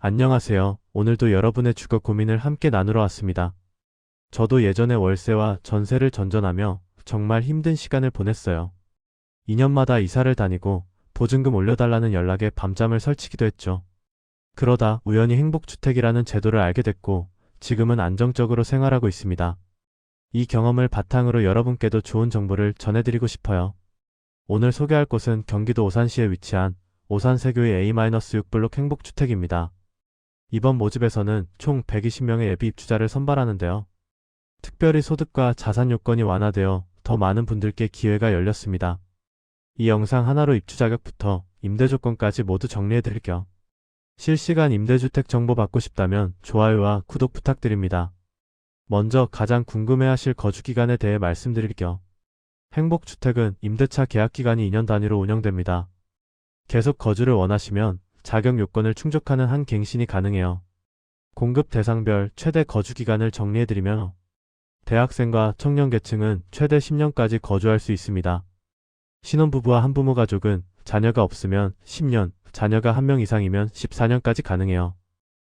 안녕하세요. 오늘도 여러분의 주거 고민을 함께 나누러 왔습니다. 저도 예전에 월세와 전세를 전전하며 정말 힘든 시간을 보냈어요. 2년마다 이사를 다니고 보증금 올려달라는 연락에 밤잠을 설치기도 했죠. 그러다 우연히 행복주택이라는 제도를 알게 됐고 지금은 안정적으로 생활하고 있습니다. 이 경험을 바탕으로 여러분께도 좋은 정보를 전해드리고 싶어요. 오늘 소개할 곳은 경기도 오산시에 위치한 오산세교의 A-6블록 행복주택입니다. 이번 모집에서는 총 120명의 예비 입주자를 선발하는데요. 특별히 소득과 자산 요건이 완화되어 더 많은 분들께 기회가 열렸습니다. 이 영상 하나로 입주 자격부터 임대 조건까지 모두 정리해드릴게요. 실시간 임대주택 정보 받고 싶다면 좋아요와 구독 부탁드립니다. 먼저 가장 궁금해하실 거주기간에 대해 말씀드릴게요. 행복주택은 임대차 계약기간이 2년 단위로 운영됩니다. 계속 거주를 원하시면 자격 요건을 충족하는 한 갱신이 가능해요. 공급 대상별 최대 거주기간을 정리해드리면 대학생과 청년 계층은 최대 10년까지 거주할 수 있습니다. 신혼부부와 한부모 가족은 자녀가 없으면 10년, 자녀가 1명 이상이면 14년까지 가능해요.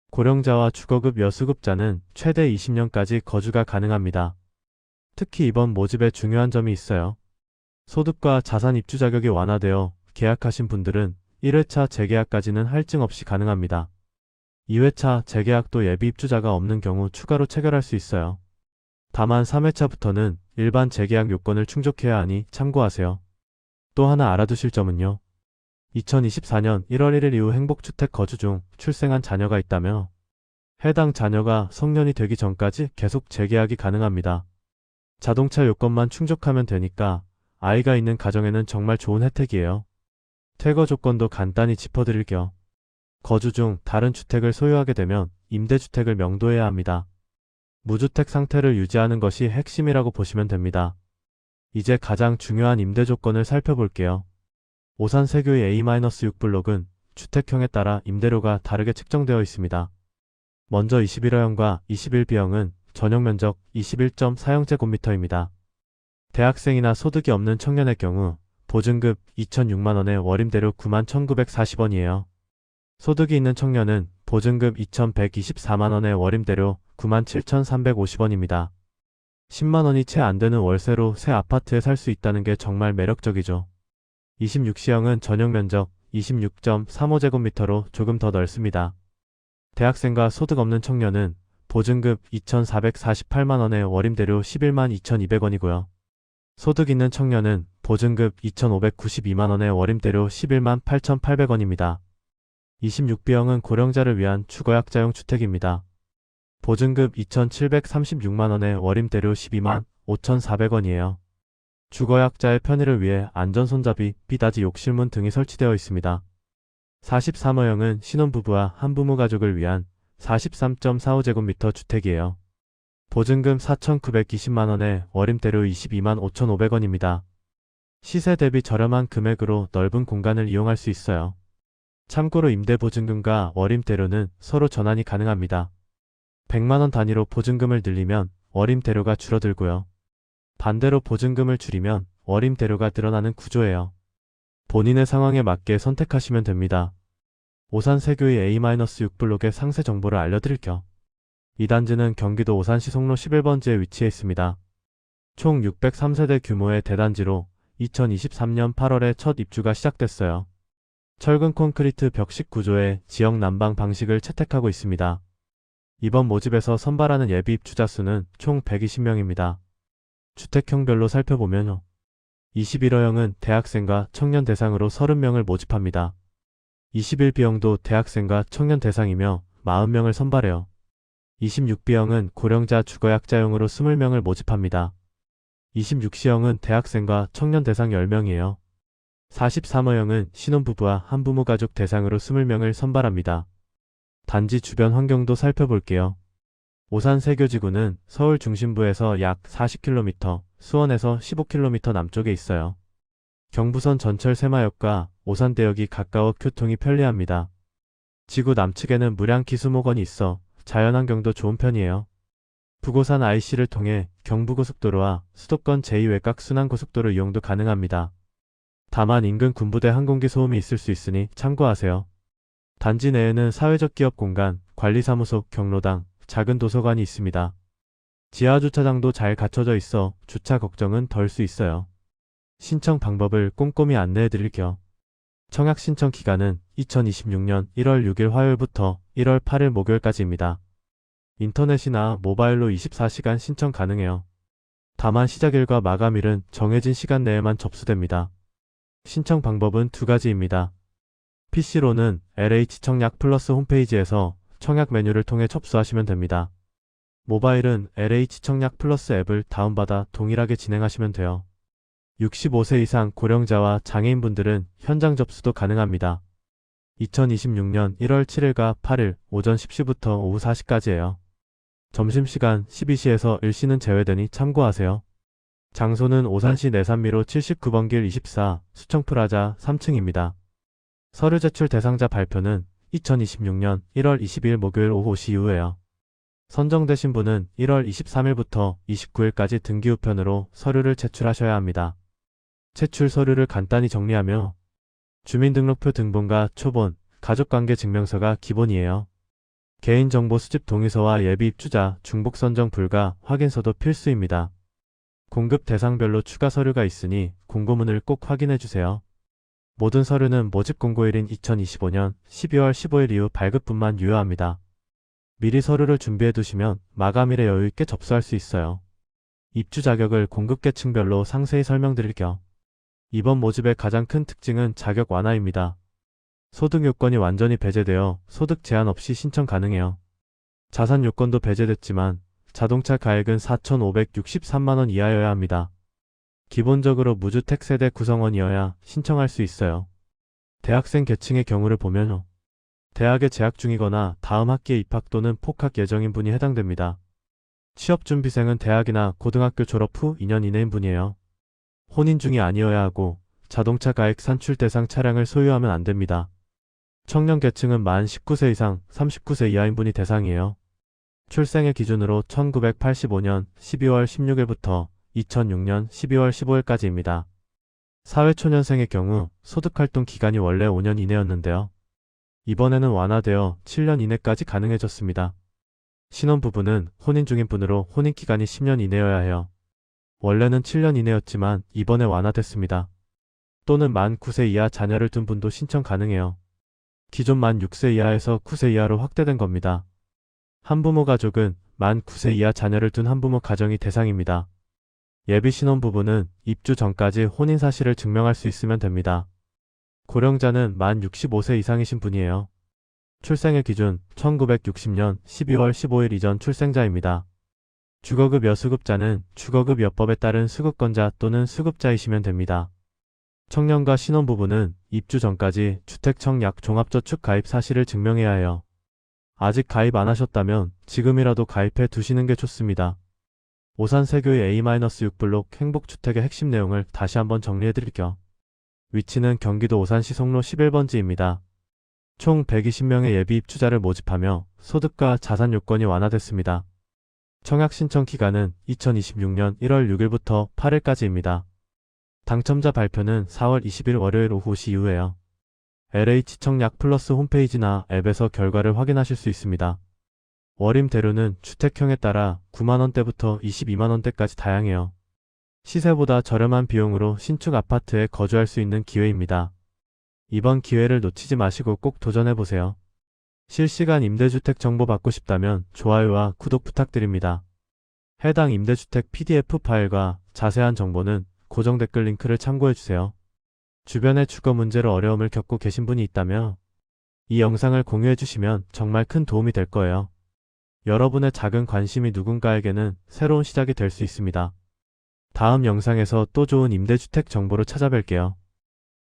고령자와 주거급 여수급자는 최대 20년까지 거주가 가능합니다. 특히 이번 모집에 중요한 점이 있어요. 소득과 자산 입주 자격이 완화되어 계약하신 분들은 1회차 재계약까지는 할증 없이 가능합니다. 2회차 재계약도 예비 입주자가 없는 경우 추가로 체결할 수 있어요. 다만 3회차부터는 일반 재계약 요건을 충족해야 하니 참고하세요. 또 하나 알아두실 점은요. 2024년 1월 1일 이후 행복주택 거주 중 출생한 자녀가 있다며 해당 자녀가 성년이 되기 전까지 계속 재계약이 가능합니다. 자동차 요건만 충족하면 되니까 아이가 있는 가정에는 정말 좋은 혜택이에요. 퇴거 조건도 간단히 짚어드릴게요. 거주 중 다른 주택을 소유하게 되면 임대주택을 명도해야 합니다. 무주택 상태를 유지하는 것이 핵심이라고 보시면 됩니다. 이제 가장 중요한 임대 조건을 살펴볼게요. 오산세교의 A-6블록은 주택형에 따라 임대료가 다르게 책정되어 있습니다. 먼저 21호형과 21B형은 전용 면적 21.4제곱미터입니다. 대학생이나 소득이 없는 청년의 경우 보증금 2,006만원에 월임대료 91,940원이에요. 소득이 있는 청년은 보증금 2,124만원에 월임대료 97,350원입니다. 10만원이 채 안되는 월세로 새 아파트에 살 수 있다는 게 정말 매력적이죠. 26시형은 전용 면적 26.35제곱미터로 조금 더 넓습니다. 대학생과 소득 없는 청년은 보증금 2,448만원에 월임대료 11만 2,200원이고요. 소득 있는 청년은 보증금 2,592만원에 월임대료 11만 8,800원입니다. 26B형은 고령자를 위한 주거약자용 주택입니다. 보증금 2,736만원에 월임대료 12만 5,400원이에요. 주거약자의 편의를 위해 안전손잡이, 비닫이 욕실문 등이 설치되어 있습니다. 43호형은 신혼부부와 한부모 가족을 위한 43.45제곱미터 주택이에요. 보증금 4,920만원에 월임대료 22만 5,500원입니다. 시세 대비 저렴한 금액으로 넓은 공간을 이용할 수 있어요. 참고로 임대보증금과 월임대료는 서로 전환이 가능합니다. 100만원 단위로 보증금을 늘리면 월임대료가 줄어들고요. 반대로 보증금을 줄이면 월임대료가 늘어나는 구조예요. 본인의 상황에 맞게 선택하시면 됩니다. 오산세교의 A-6블록의 상세 정보를 알려드릴게요. 이 단지는 경기도 오산시 송로 11번지에 위치해 있습니다. 총 603세대 규모의 대단지로 2023년 8월에 첫 입주가 시작됐어요. 철근 콘크리트 벽식 구조의 지역 난방 방식을 채택하고 있습니다. 이번 모집에서 선발하는 예비 입주자 수는 총 120명입니다. 주택형별로 살펴보면요. 21호형은 대학생과 청년 대상으로 30명을 모집합니다. 21B형도 대학생과 청년 대상이며 40명을 선발해요. 26B형은 고령자 주거약자용으로 20명을 모집합니다. 26C형은 대학생과 청년 대상 10명이에요. 43호형은 신혼부부와 한부모 가족 대상으로 20명을 선발합니다. 단지 주변 환경도 살펴볼게요. 오산세교지구는 서울 중심부에서 약 40km, 수원에서 15km 남쪽에 있어요. 경부선 전철 새마역과 오산대역이 가까워 교통이 편리합니다. 지구 남측에는 무량키 수목원이 있어 자연환경도 좋은 편이에요. 부고산 IC를 통해 경부고속도로와 수도권 제2외곽 순환고속도로 이용도 가능합니다. 다만 인근 군부대 항공기 소음이 있을 수 있으니 참고하세요. 단지 내에는 사회적 기업 공간, 관리사무소, 경로당, 작은 도서관이 있습니다. 지하 주차장도 잘 갖춰져 있어 주차 걱정은 덜 수 있어요. 신청 방법을 꼼꼼히 안내해 드릴게요. 청약 신청 기간은 2026년 1월 6일 화요일부터 1월 8일 목요일까지입니다. 인터넷이나 모바일로 24시간 신청 가능해요. 다만 시작일과 마감일은 정해진 시간 내에만 접수됩니다. 신청 방법은 두 가지입니다. PC로는 LH 청약 플러스 홈페이지에서 청약 메뉴를 통해 접수하시면 됩니다. 모바일은 LH 청약 플러스 앱을 다운받아 동일하게 진행하시면 돼요. 65세 이상 고령자와 장애인분들은 현장 접수도 가능합니다. 2026년 1월 7일과 8일 오전 10시부터 오후 4시까지예요. 점심시간 12시에서 1시는 제외되니 참고하세요. 장소는 오산시 내산미로 79번 길 24 수청프라자 3층입니다. 서류 제출 대상자 발표는 2026년 1월 22일 목요일 오후 5시 이후에요. 선정되신 분은 1월 23일부터 29일까지 등기 우편으로 서류를 제출하셔야 합니다. 제출 서류를 간단히 정리하며 주민등록표 등본과 초본, 가족관계 증명서가 기본이에요. 개인정보 수집 동의서와 예비 입주자, 중복 선정 불가 확인서도 필수입니다. 공급 대상별로 추가 서류가 있으니 공고문을 꼭 확인해주세요. 모든 서류는 모집 공고일인 2025년 12월 15일 이후 발급분만 유효합니다. 미리 서류를 준비해두시면 마감일에 여유있게 접수할 수 있어요. 입주 자격을 공급계층별로 상세히 설명드릴게요. 이번 모집의 가장 큰 특징은 자격 완화입니다. 소득 요건이 완전히 배제되어 소득 제한 없이 신청 가능해요. 자산 요건도 배제됐지만 자동차 가액은 4,563만원 이하여야 합니다. 기본적으로 무주택 세대 구성원이어야 신청할 수 있어요. 대학생 계층의 경우를 보면 대학에 재학 중이거나 다음 학기에 입학 또는 폭학 예정인 분이 해당됩니다. 취업준비생은 대학이나 고등학교 졸업 후 2년 이내인 분이에요. 혼인 중이 아니어야 하고 자동차 가액 산출 대상 차량을 소유하면 안 됩니다. 청년 계층은 만 19세 이상 39세 이하인 분이 대상이에요. 출생일 기준으로 1985년 12월 16일부터 2006년 12월 15일까지입니다. 사회초년생의 경우 소득활동 기간이 원래 5년 이내였는데요. 이번에는 완화되어 7년 이내까지 가능해졌습니다. 신혼부부는 혼인 중인 분으로 혼인기간이 10년 이내여야 해요. 원래는 7년 이내였지만 이번에 완화됐습니다. 또는 만 9세 이하 자녀를 둔 분도 신청 가능해요. 기존 만 6세 이하에서 9세 이하로 확대된 겁니다. 한부모 가족은 만 9세 이하 자녀를 둔 한부모 가정이 대상입니다. 예비 신혼부부는 입주 전까지 혼인 사실을 증명할 수 있으면 됩니다. 고령자는 만 65세 이상이신 분이에요. 출생일 기준 1960년 12월 15일 이전 출생자입니다. 주거급 여수급자는 주거급 여법에 따른 수급권자 또는 수급자이시면 됩니다. 청년과 신혼부부는 입주 전까지 주택청약 종합저축 가입 사실을 증명해야 해요. 아직 가입 안 하셨다면 지금이라도 가입해 두시는 게 좋습니다. 오산 세교의 A-6블록 행복주택의 핵심 내용을 다시 한번 정리해 드릴게요. 위치는 경기도 오산시 송로 11번지입니다. 총 120명의 예비 입주자를 모집하며 소득과 자산 요건이 완화됐습니다. 청약 신청 기간은 2026년 1월 6일부터 8일까지입니다. 당첨자 발표는 4월 20일 월요일 오후 5시 이후에요. LH 청약 플러스 홈페이지나 앱에서 결과를 확인하실 수 있습니다. 월임 대로는 주택형에 따라 9만원대부터 22만원대까지 다양해요. 시세보다 저렴한 비용으로 신축 아파트에 거주할 수 있는 기회입니다. 이번 기회를 놓치지 마시고 꼭 도전해보세요. 실시간 임대주택 정보 받고 싶다면 좋아요와 구독 부탁드립니다. 해당 임대주택 PDF 파일과 자세한 정보는 고정 댓글 링크를 참고해주세요. 주변에 주거 문제로 어려움을 겪고 계신 분이 있다면 이 영상을 공유해주시면 정말 큰 도움이 될 거예요. 여러분의 작은 관심이 누군가에게는 새로운 시작이 될 수 있습니다. 다음 영상에서 또 좋은 임대주택 정보로 찾아뵐게요.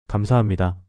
감사합니다.